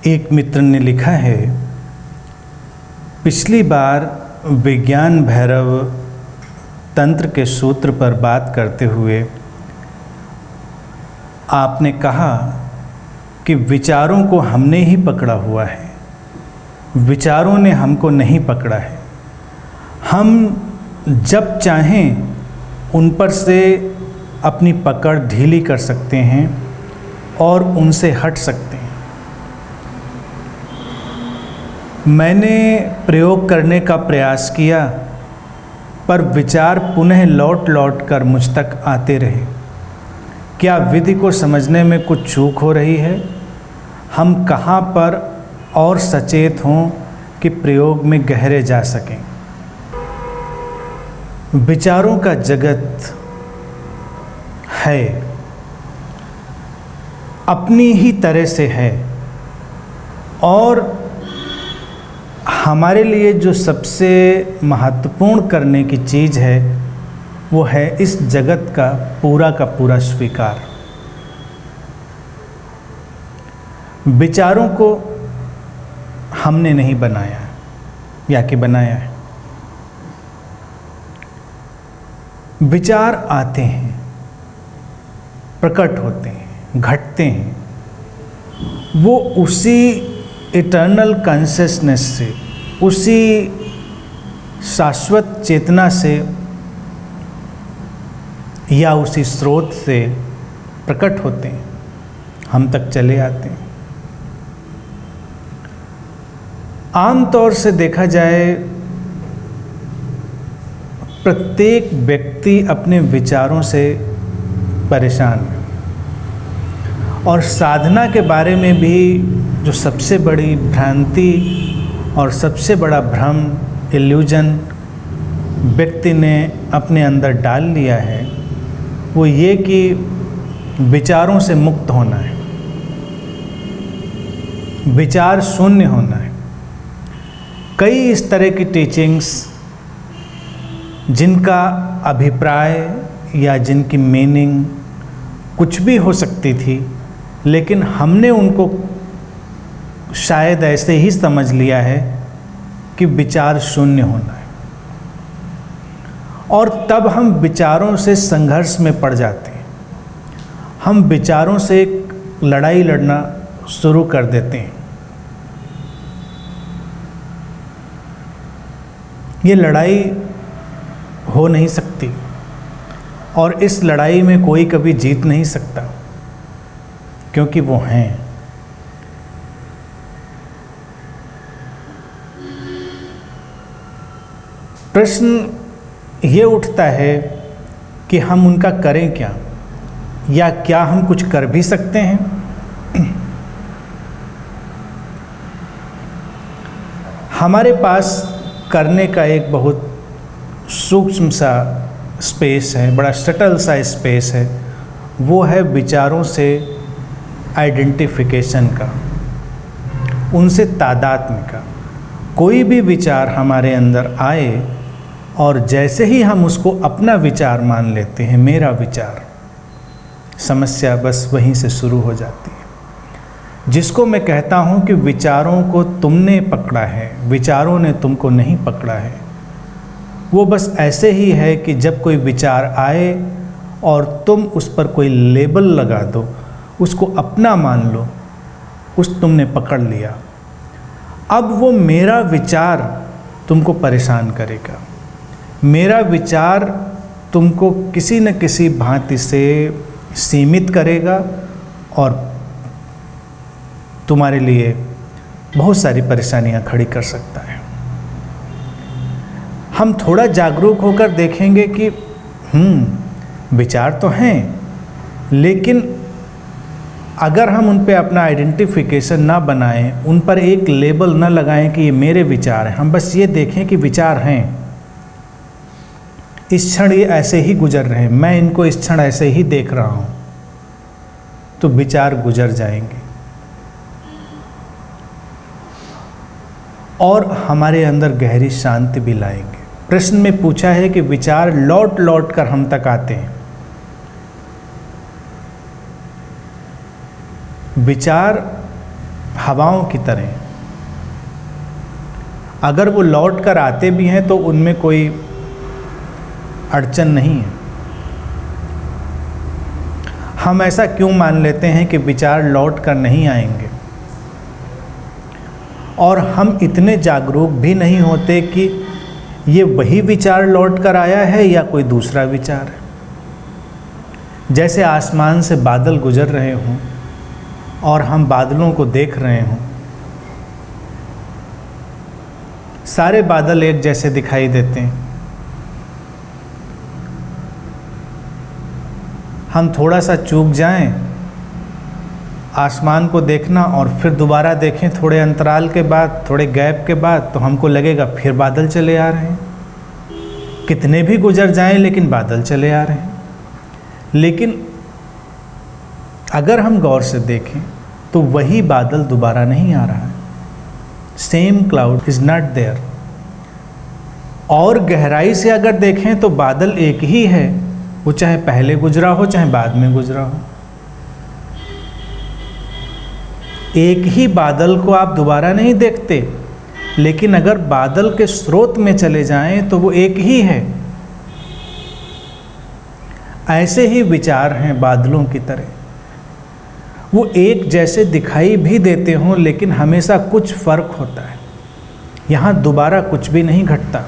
एक मित्र ने लिखा है, पिछली बार विज्ञान भैरव तंत्र के सूत्र पर बात करते हुए आपने कहा कि विचारों को हमने ही पकड़ा हुआ है, विचारों ने हमको नहीं पकड़ा है। हम जब चाहें उन पर से अपनी पकड़ ढीली कर सकते हैं और उनसे हट सकते हैं। मैंने प्रयोग करने का प्रयास किया, पर विचार पुनः लौट लौट कर मुझ तक आते रहे। क्या विधि को समझने में कुछ चूक हो रही है? हम कहाँ पर और सचेत हों कि प्रयोग में गहरे जा सकें? विचारों का जगत है, अपनी ही तरह से है, और हमारे लिए जो सबसे महत्वपूर्ण करने की चीज़ है वो है इस जगत का पूरा स्वीकार। विचारों को हमने नहीं बनाया या कि बनाया है। विचार आते हैं, प्रकट होते हैं, घटते हैं, वो उसी इटर्नल कॉन्शियसनेस से, उसी शाश्वत चेतना से या उसी स्रोत से प्रकट होते हैं, हम तक चले आते हैं। आम तौर से देखा जाए, प्रत्येक व्यक्ति अपने विचारों से परेशान है, और साधना के बारे में भी जो सबसे बड़ी भ्रांति और सबसे बड़ा भ्रम, इल्यूजन व्यक्ति ने अपने अंदर डाल लिया है, वो ये कि विचारों से मुक्त होना है, विचार शून्य होना है। कई इस तरह की टीचिंग्स जिनका अभिप्राय या जिनकी मीनिंग कुछ भी हो सकती थी, लेकिन हमने उनको शायद ऐसे ही समझ लिया है कि विचार शून्य होना है, और तब हम विचारों से संघर्ष में पड़ जाते हैं। हम विचारों से एक लड़ाई लड़ना शुरू कर देते हैं। ये लड़ाई हो नहीं सकती, और इस लड़ाई में कोई कभी जीत नहीं सकता, क्योंकि वो हैं। प्रश्न ये उठता है कि हम उनका करें क्या, या क्या हम कुछ कर भी सकते हैं? हमारे पास करने का एक बहुत सूक्ष्म सा स्पेस है, बड़ा सटल सा स्पेस है। वो है विचारों से आइडेंटिफिकेशन का, उनसे तादात्म्य का। कोई भी विचार हमारे अंदर आए और जैसे ही हम उसको अपना विचार मान लेते हैं, मेरा विचार, समस्या बस वहीं से शुरू हो जाती है। जिसको मैं कहता हूँ कि विचारों को तुमने पकड़ा है, विचारों ने तुमको नहीं पकड़ा है, वो बस ऐसे ही है कि जब कोई विचार आए और तुम उस पर कोई लेबल लगा दो, उसको अपना मान लो, उस तुमने पकड़ लिया। अब वो मेरा विचार तुमको परेशान करेगा, मेरा विचार तुमको किसी न किसी भांति से सीमित करेगा और तुम्हारे लिए बहुत सारी परेशानियां खड़ी कर सकता है। हम थोड़ा जागरूक होकर देखेंगे कि विचार तो हैं, लेकिन अगर हम उन पे अपना आइडेंटिफिकेशन ना बनाएं, उन पर एक लेबल ना लगाएं कि ये मेरे विचार हैं, हम बस ये देखें कि विचार हैं, इस क्षण ये ऐसे ही गुजर रहे हैं, मैं इनको इस क्षण ऐसे ही देख रहा हूँ, तो विचार गुजर जाएंगे और हमारे अंदर गहरी शांति भी लाएंगे। प्रश्न में पूछा है कि विचार लौट लौट कर हम तक आते हैं। विचार हवाओं की तरह। अगर वो लौट कर आते भी हैं तो उनमें कोई अड़चन नहीं है। हम ऐसा क्यों मान लेते हैं कि विचार लौट कर नहीं आएंगे, और हम इतने जागरूक भी नहीं होते कि ये वही विचार लौट कर आया है या कोई दूसरा विचार है। जैसे आसमान से बादल गुजर रहे हों और हम बादलों को देख रहे हों, सारे बादल एक जैसे दिखाई देते हैं। हम थोड़ा सा चूक जाएं आसमान को देखना और फिर दोबारा देखें थोड़े अंतराल के बाद, थोड़े गैप के बाद, तो हमको लगेगा फिर बादल चले आ रहे हैं। कितने भी गुजर जाएं लेकिन बादल चले आ रहे हैं। लेकिन अगर हम गौर से देखें तो वही बादल दोबारा नहीं आ रहा है। Same cloud is not there. और गहराई से अगर देखें तो बादल एक ही है, वो चाहे पहले गुजरा हो चाहे बाद में गुजरा हो। एक ही बादल को आप दोबारा नहीं देखते, लेकिन अगर बादल के स्रोत में चले जाएं तो वो एक ही है। ऐसे ही विचार हैं बादलों की तरह। वो एक जैसे दिखाई भी देते हों लेकिन हमेशा कुछ फर्क होता है। यहाँ दोबारा कुछ भी नहीं घटता।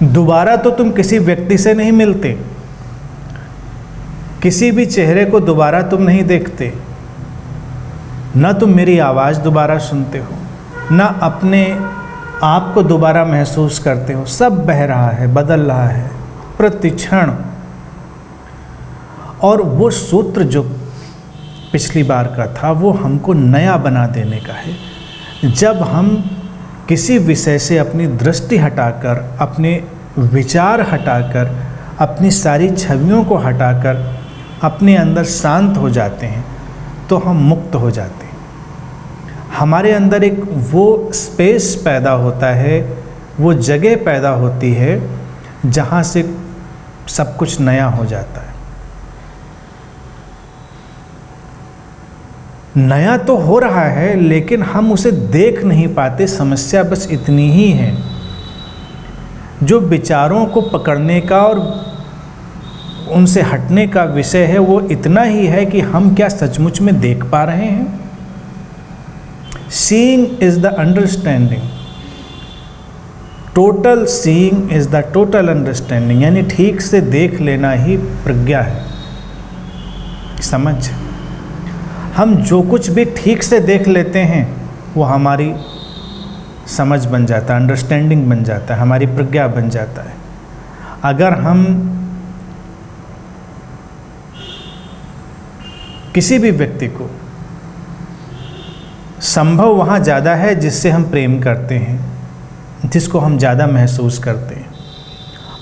दोबारा तो तुम किसी व्यक्ति से नहीं मिलते, किसी भी चेहरे को दोबारा तुम नहीं देखते, ना तुम मेरी आवाज़ दोबारा सुनते हो, ना अपने आप को दोबारा महसूस करते हो। सब बह रहा है, बदल रहा है प्रति क्षण। और वो सूत्र जो पिछली बार का था वो हमको नया बना देने का है। जब हम किसी विषय से अपनी दृष्टि हटाकर, अपने विचार हटाकर, अपनी सारी छवियों को हटाकर अपने अंदर शांत हो जाते हैं तो हम मुक्त हो जाते हैं। हमारे अंदर एक वो स्पेस पैदा होता है, वो जगह पैदा होती है जहाँ से सब कुछ नया हो जाता है। नया तो हो रहा है लेकिन हम उसे देख नहीं पाते। समस्या बस इतनी ही है। जो विचारों को पकड़ने का और उनसे हटने का विषय है वो इतना ही है कि हम क्या सचमुच में देख पा रहे हैं। Seeing is the understanding, total seeing is the total understanding. यानी ठीक से देख लेना ही प्रज्ञा है, समझ। हम जो कुछ भी ठीक से देख लेते हैं वो हमारी समझ बन जाता है, अंडरस्टैंडिंग बन जाता है, हमारी प्रज्ञा बन जाता है। अगर हम किसी भी व्यक्ति को, संभव वहाँ ज़्यादा है जिससे हम प्रेम करते हैं, जिसको हम ज़्यादा महसूस करते हैं,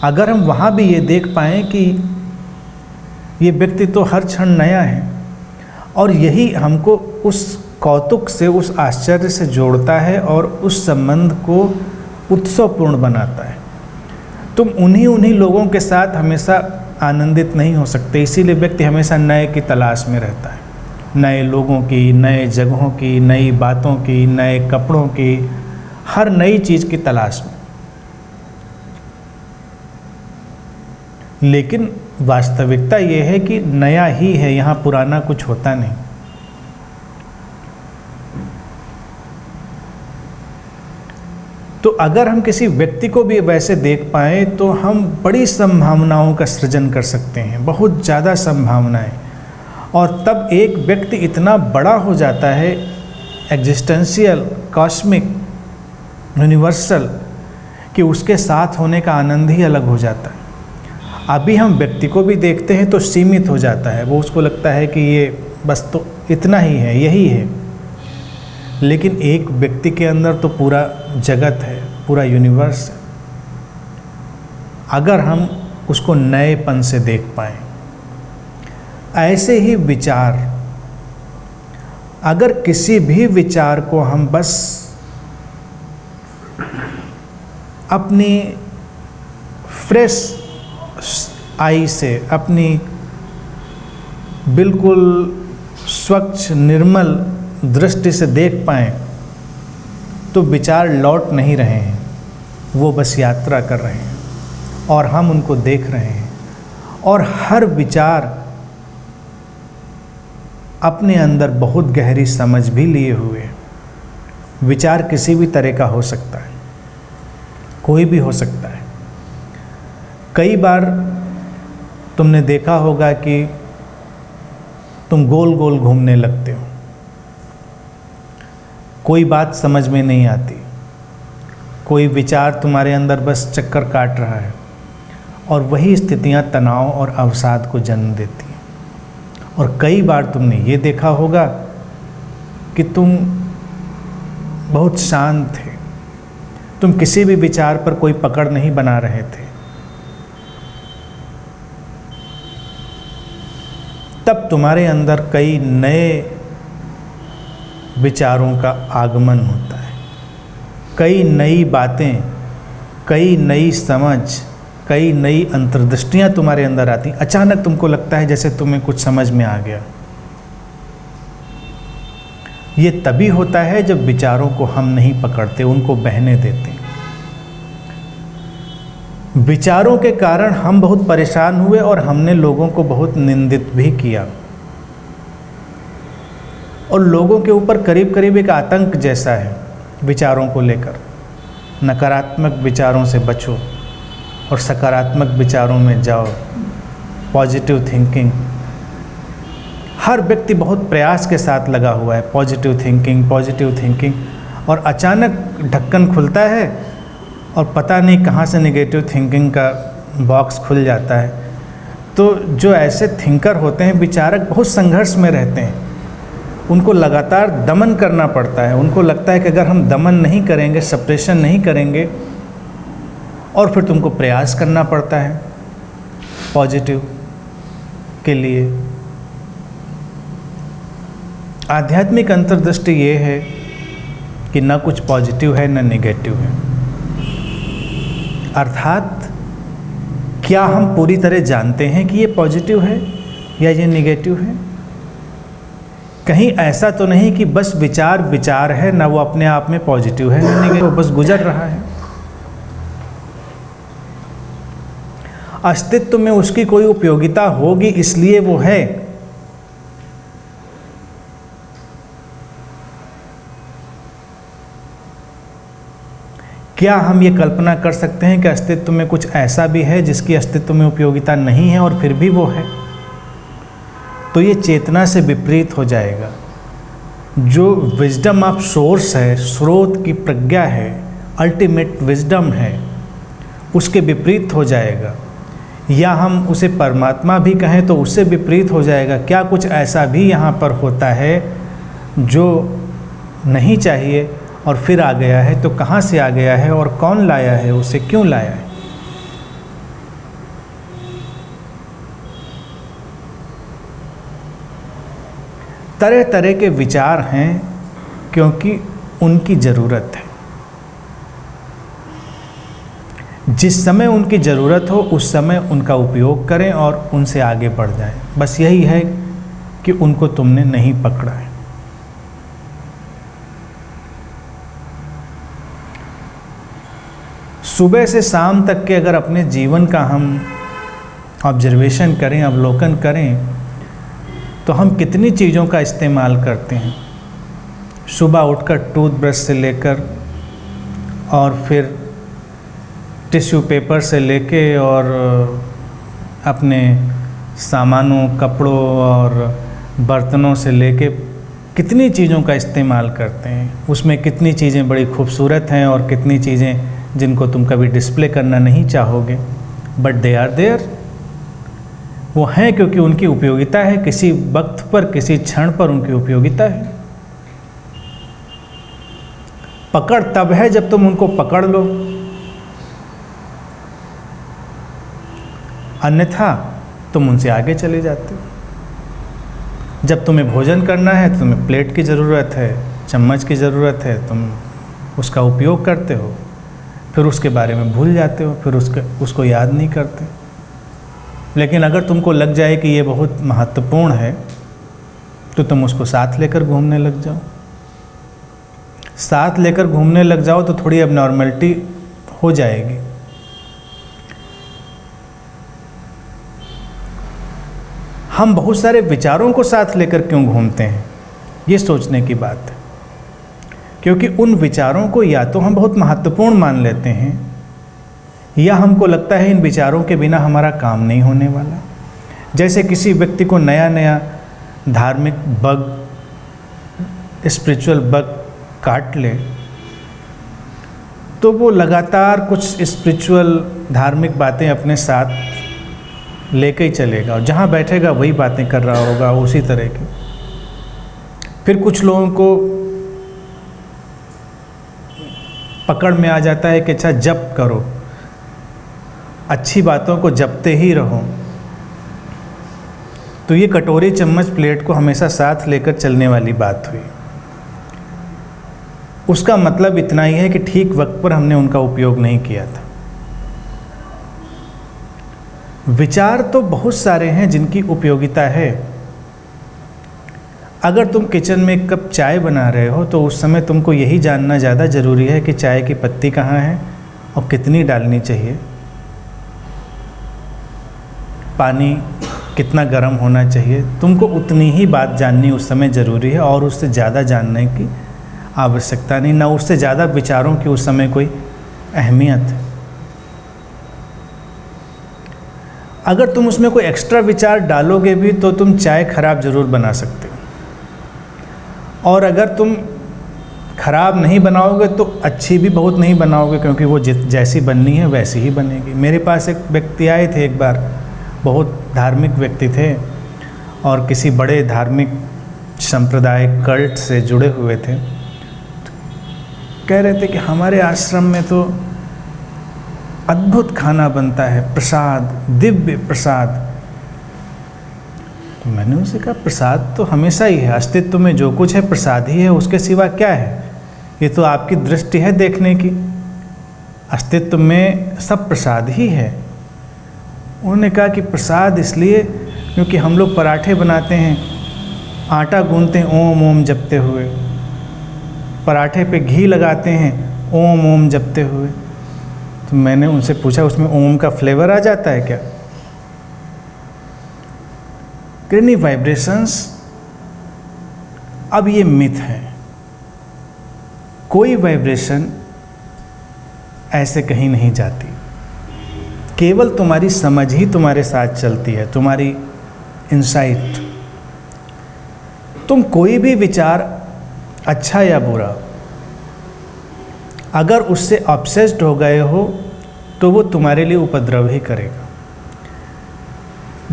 अगर हम वहाँ भी ये देख पाएँ कि ये व्यक्ति तो हर क्षण नया है और यही हमको उस कौतुक से, उस आश्चर्य से जोड़ता है और उस संबंध को उत्सवपूर्ण बनाता है। तुम उन्हीं लोगों के साथ हमेशा आनंदित नहीं हो सकते। इसीलिए व्यक्ति हमेशा नए की तलाश में रहता है, नए लोगों की, नए जगहों की, नई बातों की, नए कपड़ों की, हर नई चीज़ की तलाश में। लेकिन वास्तविकता ये है कि नया ही है, यहाँ पुराना कुछ होता नहीं। तो अगर हम किसी व्यक्ति को भी वैसे देख पाएँ तो हम बड़ी संभावनाओं का सृजन कर सकते हैं, बहुत ज़्यादा संभावनाएं। और तब एक व्यक्ति इतना बड़ा हो जाता है, एग्जिस्टेंशियल, कॉस्मिक, यूनिवर्सल, कि उसके साथ होने का आनंद ही अलग हो जाता है। अभी हम व्यक्ति को भी देखते हैं तो सीमित हो जाता है, वो उसको लगता है कि ये बस तो इतना ही है, यही है। लेकिन एक व्यक्ति के अंदर तो पूरा जगत है, पूरा यूनिवर्स है। अगर हम उसको नएपन से देख पाएँ, ऐसे ही विचार, अगर किसी भी विचार को हम बस अपनी फ्रेश आई से, अपनी बिल्कुल स्वच्छ निर्मल दृष्टि से देख पाएं तो विचार लौट नहीं रहे हैं, वो बस यात्रा कर रहे हैं और हम उनको देख रहे हैं। और हर विचार अपने अंदर बहुत गहरी समझ भी लिए हुए है। विचार किसी भी तरह का हो सकता है, कोई भी हो सकता है। कई बार तुमने देखा होगा कि तुम गोल गोल घूमने लगते हो, कोई बात समझ में नहीं आती, कोई विचार तुम्हारे अंदर बस चक्कर काट रहा है, और वही स्थितियां तनाव और अवसाद को जन्म देती हैं। और कई बार तुमने ये देखा होगा कि तुम बहुत शांत थे, तुम किसी भी विचार पर कोई पकड़ नहीं बना रहे थे, तब तुम्हारे अंदर कई नए विचारों का आगमन होता है, कई नई बातें, कई नई समझ, कई नई अंतर्दृष्टियां तुम्हारे अंदर आती। अचानक तुमको लगता है जैसे तुम्हें कुछ समझ में आ गया। ये तभी होता है जब विचारों को हम नहीं पकड़ते, उनको बहने देते। विचारों के कारण हम बहुत परेशान हुए और हमने लोगों को बहुत निंदित भी किया, और लोगों के ऊपर करीब करीब एक आतंक जैसा है विचारों को लेकर। नकारात्मक विचारों से बचो और सकारात्मक विचारों में जाओ, पॉजिटिव थिंकिंग। हर व्यक्ति बहुत प्रयास के साथ लगा हुआ है, पॉजिटिव थिंकिंग, पॉजिटिव थिंकिंग, और अचानक ढक्कन खुलता है और पता नहीं कहाँ से नेगेटिव थिंकिंग का बॉक्स खुल जाता है। तो जो ऐसे थिंकर होते हैं, विचारक, बहुत संघर्ष में रहते हैं, उनको लगातार दमन करना पड़ता है। उनको लगता है कि अगर हम दमन नहीं करेंगे, सप्रेशन नहीं करेंगे, और फिर तुमको प्रयास करना पड़ता है पॉजिटिव के लिए। आध्यात्मिक अंतर्दृष्टि ये है कि न कुछ पॉजिटिव है न नेगेटिव है। अर्थात क्या हम पूरी तरह जानते हैं कि ये पॉजिटिव है या ये नेगेटिव है? कहीं ऐसा तो नहीं कि बस विचार विचार है, ना वो अपने आप में पॉजिटिव है ना नेगेटिव, वो बस गुजर रहा है। अस्तित्व में उसकी कोई उपयोगिता होगी इसलिए वो है। क्या हम ये कल्पना कर सकते हैं कि अस्तित्व में कुछ ऐसा भी है जिसकी अस्तित्व में उपयोगिता नहीं है और फिर भी वो है? तो ये चेतना से विपरीत हो जाएगा। जो विजडम ऑफ सोर्स है, स्रोत की प्रज्ञा है, अल्टीमेट विजडम है, उसके विपरीत हो जाएगा। या हम उसे परमात्मा भी कहें तो उससे विपरीत हो जाएगा। क्या कुछ ऐसा भी यहाँ पर होता है जो नहीं चाहिए और फिर आ गया है? तो कहाँ से आ गया है और कौन लाया है, उसे क्यों लाया है? तरह तरह के विचार हैं क्योंकि उनकी ज़रूरत है। जिस समय उनकी ज़रूरत हो उस समय उनका उपयोग करें और उनसे आगे बढ़ जाएं। बस यही है कि उनको तुमने नहीं पकड़ा है। सुबह से शाम तक के अगर अपने जीवन का हम ऑब्जर्वेशन करें, अवलोकन करें, तो हम कितनी चीज़ों का इस्तेमाल करते हैं। सुबह उठकर टूथब्रश से लेकर और फिर टिश्यू पेपर से लेके और अपने सामानों, कपड़ों और बर्तनों से लेके कितनी चीज़ों का इस्तेमाल करते हैं। उसमें कितनी चीज़ें बड़ी खूबसूरत हैं और कितनी चीज़ें जिनको तुम कभी डिस्प्ले करना नहीं चाहोगे, बट दे आर देयर। वो हैं क्योंकि उनकी उपयोगिता है, किसी वक्त पर, किसी क्षण पर उनकी उपयोगिता है। पकड़ तब है जब तुम उनको पकड़ लो, अन्यथा तुम उनसे आगे चले जाते हो। जब तुम्हें भोजन करना है तो तुम्हें प्लेट की ज़रूरत है, चम्मच की ज़रूरत है, तुम उसका उपयोग करते हो, फिर उसके बारे में भूल जाते हो, फिर उसको याद नहीं करते। लेकिन अगर तुमको लग जाए कि ये बहुत महत्वपूर्ण है, तो तुम उसको साथ लेकर घूमने लग जाओ। साथ लेकर घूमने लग जाओ तो थोड़ी एबनॉर्मलिटी हो जाएगी। हम बहुत सारे विचारों को साथ लेकर क्यों घूमते हैं, ये सोचने की बात है। क्योंकि उन विचारों को या तो हम बहुत महत्वपूर्ण मान लेते हैं, या हमको लगता है इन विचारों के बिना हमारा काम नहीं होने वाला। जैसे किसी व्यक्ति को नया नया धार्मिक बग, स्पिरिचुअल बग काट ले, तो वो लगातार कुछ स्पिरिचुअल धार्मिक बातें अपने साथ लेके ही चलेगा, और जहाँ बैठेगा वही बातें कर रहा होगा उसी तरह की। फिर कुछ लोगों को पकड़ में आ जाता है कि अच्छा जप करो, अच्छी बातों को जपते ही रहो। तो ये कटोरी चम्मच प्लेट को हमेशा साथ लेकर चलने वाली बात हुई। उसका मतलब इतना ही है कि ठीक वक्त पर हमने उनका उपयोग नहीं किया था। विचार तो बहुत सारे हैं जिनकी उपयोगिता है। अगर तुम किचन में एक कप चाय बना रहे हो तो उस समय तुमको यही जानना ज़्यादा ज़रूरी है कि चाय की पत्ती कहाँ है और कितनी डालनी चाहिए, पानी कितना गर्म होना चाहिए। तुमको उतनी ही बात जाननी उस समय ज़रूरी है, और उससे ज़्यादा जानने की आवश्यकता नहीं, ना उससे ज़्यादा विचारों की उस समय कोई अहमियत है। अगर तुम उसमें कोई एक्स्ट्रा विचार डालोगे भी तो तुम चाय खराब ज़रूर बना सकते हो, और अगर तुम खराब नहीं बनाओगे तो अच्छी भी बहुत नहीं बनाओगे, क्योंकि वो जैसी बननी है वैसी ही बनेगी। मेरे पास एक व्यक्ति आए थे एक बार, बहुत धार्मिक व्यक्ति थे और किसी बड़े धार्मिक संप्रदाय कल्ट से जुड़े हुए थे। कह रहे थे कि हमारे आश्रम में तो अद्भुत खाना बनता है, प्रसाद, दिव्य प्रसाद। तो मैंने उनसे कहा प्रसाद तो हमेशा ही है, अस्तित्व में जो कुछ है प्रसाद ही है, उसके सिवा क्या है? ये तो आपकी दृष्टि है देखने की, अस्तित्व में सब प्रसाद ही है। उन्होंने कहा कि प्रसाद इसलिए क्योंकि हम लोग पराठे बनाते हैं, आटा गूंथते हैं ओम ओम जपते हुए, पराठे पे घी लगाते हैं ओम ओम जपते हुए। तो मैंने उनसे पूछा उसमें ओम का फ्लेवर आ जाता है क्या? कि नहीं, वाइब्रेशंस। अब ये मिथ है, कोई वाइब्रेशन ऐसे कहीं नहीं जाती, केवल तुम्हारी समझ ही तुम्हारे साथ चलती है, तुम्हारी इंसाइट। तुम कोई भी विचार, अच्छा या बुरा, अगर उससे ऑब्सेस्ड हो गए हो तो वो तुम्हारे लिए उपद्रव ही करेगा।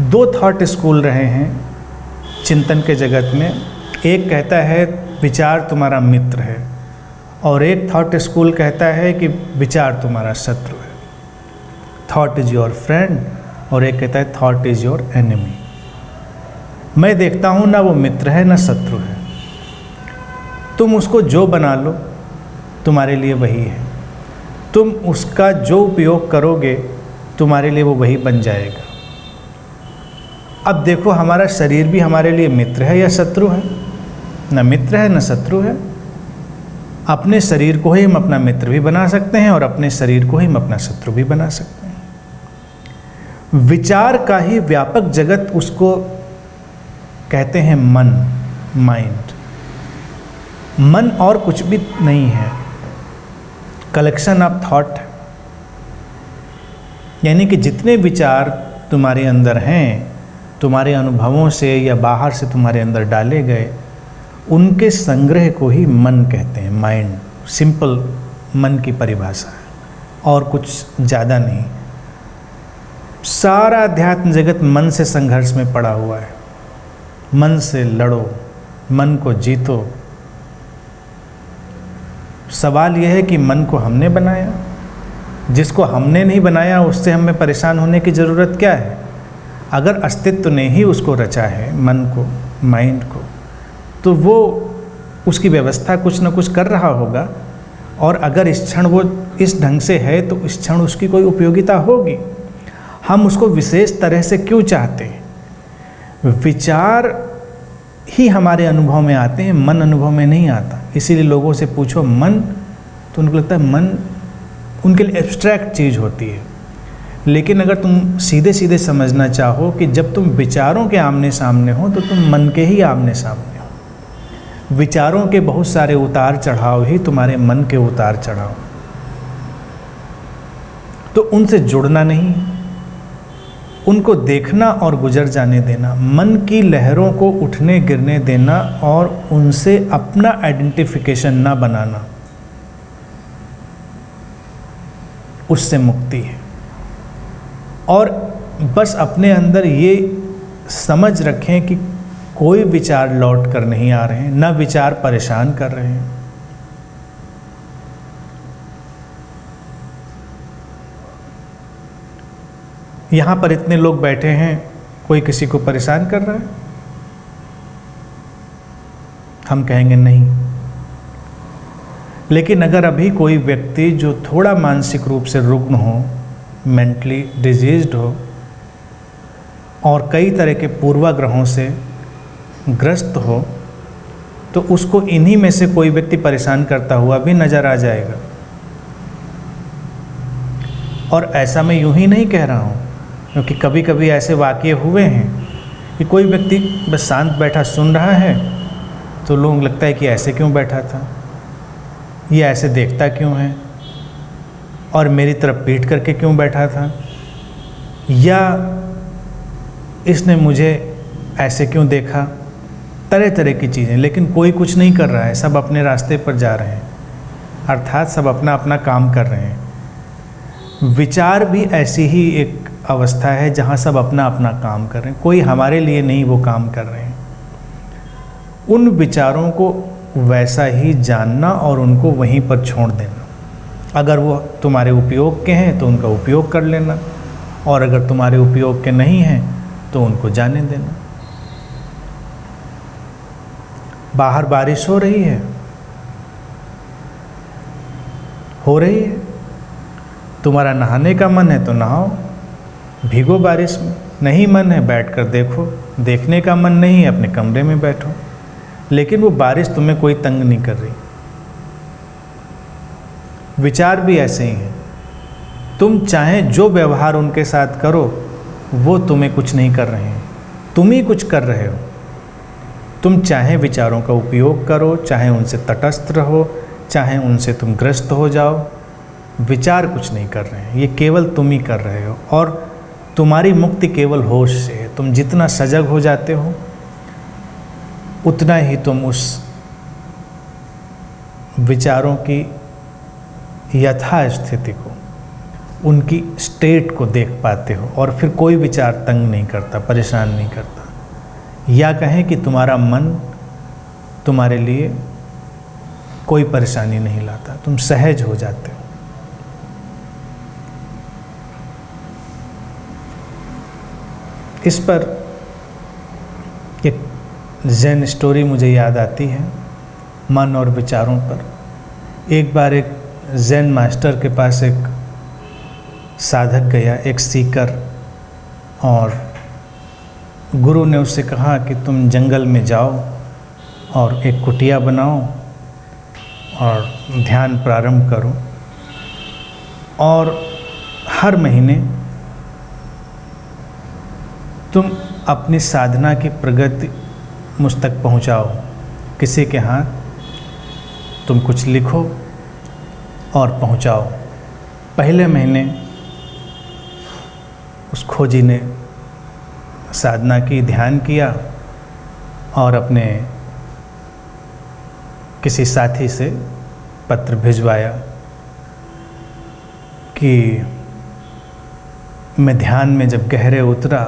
दो थॉट स्कूल रहे हैं चिंतन के जगत में। एक कहता है विचार तुम्हारा मित्र है, और एक थॉट स्कूल कहता है कि विचार तुम्हारा शत्रु है। थॉट इज़ योर फ्रेंड, और एक कहता है थॉट इज़ योर एनिमी। मैं देखता हूँ ना वो मित्र है ना शत्रु है, तुम उसको जो बना लो तुम्हारे लिए वही है, तुम उसका जो उपयोग करोगे तुम्हारे लिए वो वही बन जाएगा। अब देखो हमारा शरीर भी हमारे लिए मित्र है या शत्रु है? न मित्र है न शत्रु है। अपने शरीर को ही हम अपना मित्र भी बना सकते हैं और अपने शरीर को ही हम अपना शत्रु भी बना सकते हैं। विचार का ही व्यापक जगत उसको कहते हैं मन, माइंड। मन और कुछ भी नहीं है, कलेक्शन ऑफ थॉट। यानी कि जितने विचार तुम्हारे अंदर हैं, तुम्हारे अनुभवों से या बाहर से तुम्हारे अंदर डाले गए, उनके संग्रह को ही मन कहते हैं, माइंड। सिंपल मन की परिभाषा है, और कुछ ज़्यादा नहीं। सारा अध्यात्म जगत मन से संघर्ष में पड़ा हुआ है। मन से लड़ो, मन को जीतो। सवाल यह है कि मन को हमने बनाया, जिसको हमने नहीं बनाया उससे हमें परेशान होने की ज़रूरत क्या है? अगर अस्तित्व ने ही उसको रचा है, मन को, माइंड को, तो वो उसकी व्यवस्था कुछ न कुछ कर रहा होगा, और अगर इस क्षण वो इस ढंग से है तो इस क्षण उसकी कोई उपयोगिता होगी। हम उसको विशेष तरह से क्यों चाहते हैं? विचार ही हमारे अनुभव में आते हैं, मन अनुभव में नहीं आता। इसीलिए लोगों से पूछो मन, तो उनको लगता है मन उनके लिए एब्स्ट्रैक्ट चीज़ होती है। लेकिन अगर तुम सीधे सीधे समझना चाहो कि जब तुम विचारों के आमने सामने हो तो तुम मन के ही आमने सामने हो। विचारों के बहुत सारे उतार चढ़ाव ही तुम्हारे मन के उतार चढ़ाव। तो उनसे जुड़ना नहीं, उनको देखना और गुजर जाने देना, मन की लहरों को उठने गिरने देना और उनसे अपना आइडेंटिफिकेशन ना बनाना, उससे मुक्ति है। और बस अपने अंदर ये समझ रखें कि कोई विचार लौट कर नहीं आ रहे हैं, ना विचार परेशान कर रहे हैं। यहाँ पर इतने लोग बैठे हैं, कोई किसी को परेशान कर रहा है? हम कहेंगे नहीं। लेकिन अगर अभी कोई व्यक्ति जो थोड़ा मानसिक रूप से रुग्ण हो, मेंटली डिजीज्ड हो और कई तरह के पूर्वाग्रहों से ग्रस्त हो, तो उसको इन्हीं में से कोई व्यक्ति परेशान करता हुआ भी नजर आ जाएगा। और ऐसा मैं यूं ही नहीं कह रहा हूँ, क्योंकि कभी कभी ऐसे वाक़ये हुए हैं कि कोई व्यक्ति बस शांत बैठा सुन रहा है तो लोगों को लगता है कि ऐसे क्यों बैठा था, ये ऐसे देखता क्यों है, और मेरी तरफ पीठ करके क्यों बैठा था, या इसने मुझे ऐसे क्यों देखा, तरह तरह की चीज़ें। लेकिन कोई कुछ नहीं कर रहा है, सब अपने रास्ते पर जा रहे हैं, अर्थात सब अपना अपना काम कर रहे हैं। विचार भी ऐसी ही एक अवस्था है जहाँ सब अपना अपना काम कर रहे हैं, कोई हमारे लिए नहीं वो काम कर रहे हैं। उन विचारों को वैसा ही जानना और उनको वहीं पर छोड़ देना। अगर वो तुम्हारे उपयोग के हैं तो उनका उपयोग कर लेना, और अगर तुम्हारे उपयोग के नहीं हैं तो उनको जाने देना। बाहर बारिश हो रही है, तुम्हारा नहाने का मन है तो नहाओ, भीगो बारिश में। नहीं मन है बैठकर देखो, देखने का मन नहीं है अपने कमरे में बैठो। लेकिन वो बारिश तुम्हें कोई तंग नहीं कर रही। विचार भी ऐसे ही हैं, तुम चाहे जो व्यवहार उनके साथ करो वो तुम्हें कुछ नहीं कर रहे हैं, तुम ही कुछ कर रहे हो। तुम चाहे विचारों का उपयोग करो, चाहे उनसे तटस्थ रहो, चाहे उनसे तुम ग्रस्त हो जाओ, विचार कुछ नहीं कर रहे हैं, ये केवल तुम ही कर रहे हो। और तुम्हारी मुक्ति केवल होश से है। तुम जितना सजग हो जाते हो उतना ही तुम उस विचारों की यथा स्थिति को, उनकी स्टेट को देख पाते हो, और फिर कोई विचार तंग नहीं करता, परेशान नहीं करता। या कहें कि तुम्हारा मन तुम्हारे लिए कोई परेशानी नहीं लाता, तुम सहज हो जाते हो। इस पर एक ज़ेन स्टोरी मुझे याद आती है, मन और विचारों पर। एक बार एक ज़ेन मास्टर के पास एक साधक गया, एक सीकर, और गुरु ने उससे कहा कि तुम जंगल में जाओ और एक कुटिया बनाओ और ध्यान प्रारंभ करो, और हर महीने तुम अपनी साधना की प्रगति मुझ तक पहुँचाओ। किसी के हाथ तुम कुछ लिखो और पहुँचाओ। पहले महीने उस खोजी ने साधना की, ध्यान किया, और अपने किसी साथी से पत्र भिजवाया कि मैं ध्यान में जब गहरे उतरा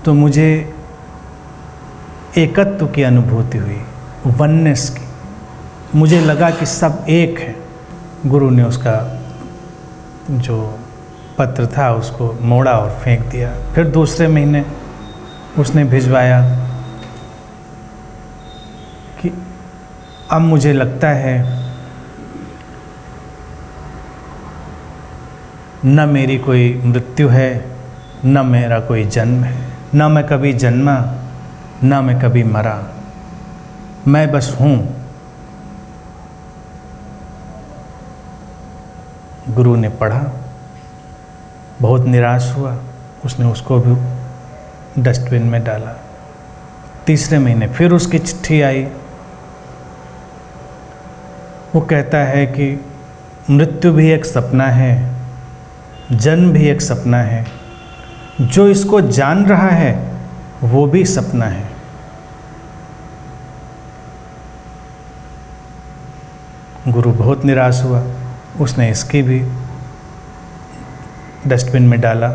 तो मुझे एकत्व की अनुभूति हुई, वननेस की। मुझे लगा कि सब एक है। गुरु ने उसका जो पत्र था उसको मोड़ा और फेंक दिया। फिर दूसरे महीने उसने भिजवाया कि अब मुझे लगता है न मेरी कोई मृत्यु है, न मेरा कोई जन्म है, न मैं कभी जन्मा ना मैं कभी मरा, मैं बस हूँ। गुरु ने पढ़ा, बहुत निराश हुआ, उसने उसको भी डस्टबिन में डाला। तीसरे महीने फिर उसकी चिट्ठी आई। वो कहता है कि मृत्यु भी एक सपना है, जन्म भी एक सपना है, जो इसको जान रहा है वो भी सपना है। गुरु बहुत निराश हुआ, उसने इसकी भी डस्टबिन में डाला।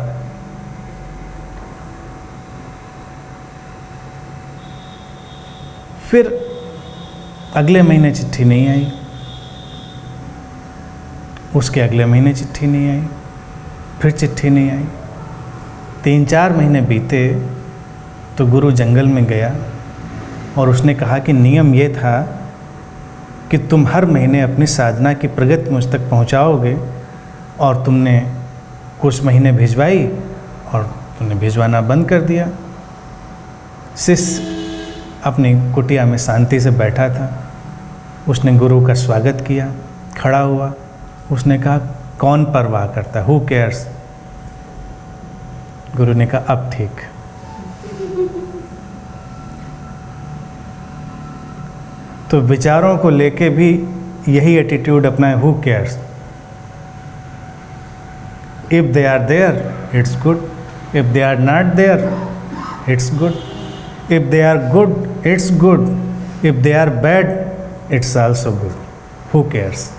फिर अगले महीने चिट्ठी नहीं आई, उसके अगले महीने चिट्ठी नहीं आई, फिर चिट्ठी नहीं आई। 3-4 महीने बीते तो गुरु जंगल में गया और उसने कहा कि नियम ये था कि तुम हर महीने अपनी साधना की प्रगति मुझ तक पहुंचाओगे, और तुमने कुछ महीने भिजवाई और तुमने भिजवाना बंद कर दिया। शिष्य अपनी कुटिया में शांति से बैठा था। उसने गुरु का स्वागत किया, खड़ा हुआ, उसने कहा कौन परवाह करता, हु केयर्स। गुरु ने कहा अब ठीक। तो विचारों को लेके भी यही एटीट्यूड अपनाए, who cares. If they are there it's good, if they are not there it's good, if they are good it's good, if they are bad it's also good, who cares.